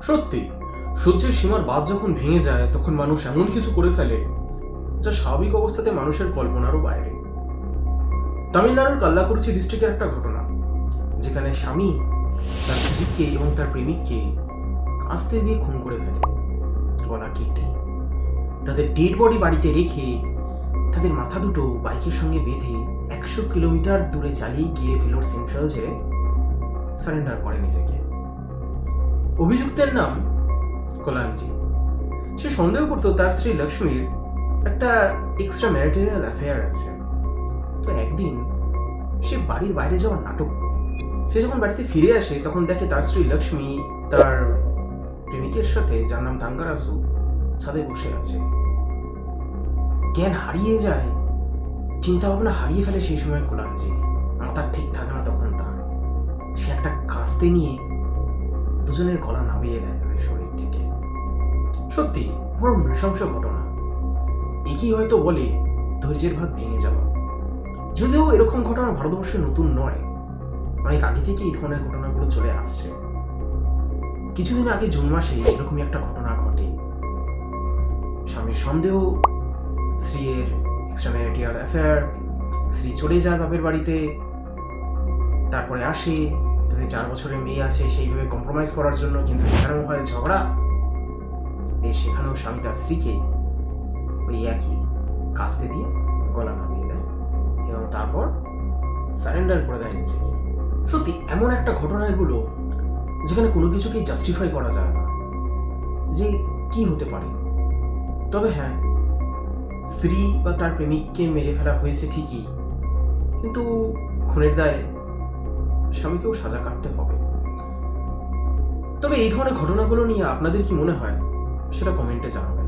সত্যি, সহ্যের সীমার বাঁধ যখন ভেঙে যায় তখন মানুষ এমন কিছু করে ফেলে যা স্বাভাবিক অবস্থাতে মানুষের কল্পনারও বাইরে। তামিলনাড়ুর কাল্লাকুরিচি ডিস্ট্রিক্টের একটা ঘটনা, যেখানে স্বামী তার স্ত্রীকে এবং তার প্রেমিককে কাস্তে দিয়ে খুন করে ফেলে, গলা কেটে। তাদের ডেড বডি বাড়িতে রেখে তাদের মাথা দুটো বাইকের সঙ্গে বেঁধে 100 কিলোমিটার দূরে চালিয়ে গিয়ে ভেলোর সেন্ট্রাল জেলে সারেন্ডার করে নিজেকে। অভিযুক্তের নাম কোলাঞ্জি। সে সন্দেহ করতো তার স্ত্রী লক্ষ্মীর একটা এক্সট্রা ম্যারিটাল অ্যাফেয়ার আছে। তো একদিন সে বাড়ির বাইরে যাওয়ার নাটক করল। সে যখন বাড়িতে ফিরে আসে তখন দেখে তার স্ত্রী লক্ষ্মী তার প্রেমিকের সাথে, যার নাম তাঙ্গারাসু, ছাদে বসে আছে। জ্ঞান হারিয়ে যায়, চিন্তা ভাবনা হারিয়ে ফেলে সেই সময় কোলাঞ্জি। মাথা ঠিক থাকে না তখন তার। সে একটা কাস্তে নিয়ে দুজনের গলা নামিয়ে দেয় তাদের শরীর থেকে। সত্যি বড় নৃশংস ঘটনা। একই হয়তো বলে ধৈর্যের ভাত ভেঙে যাওয়া। যদিও এরকম ঘটনা ভারতবর্ষে নতুন নয়, অনেক আগে থেকে এই ধরনের ঘটনাগুলো চলে আসছে। কিছুদিন আগে জুন মাসে এরকমই একটা ঘটনা ঘটে। স্বামীর সন্দেহ, স্ত্রীর এক্সট্রা ম্যারিটাল অ্যাফেয়ার, স্ত্রী চলে যায় বাপের বাড়িতে, তারপরে আসে, তাদের 4 বছরের মেয়ে আছে, সেইভাবে কম্প্রোমাইজ করার জন্য, কিন্তু সেখানেও হয় ঝগড়া। সেখানেও স্বামী তার স্ত্রীকে ওই একই কাস্তে দিয়ে গলা নামিয়ে দেয় এবং তারপর সারেন্ডার করে দেয় নিজেকে। সত্যি এমন একটা ঘটনা এগুলো যেখানে কোনো কিছুকেই জাস্টিফাই করা যায় না যে কি হতে পারে। তবে হ্যাঁ, স্ত্রী বা তার প্রেমিককে মেরে ফেলা হয়েছে ঠিকই, কিন্তু খুনের দায়ে স্বামীকেও সাজা কাটতে হবে। তবে এই ধরনের ঘটনাগুলো নিয়ে আপনাদের কি মনে হয় সেটা কমেন্টে জানাবেন।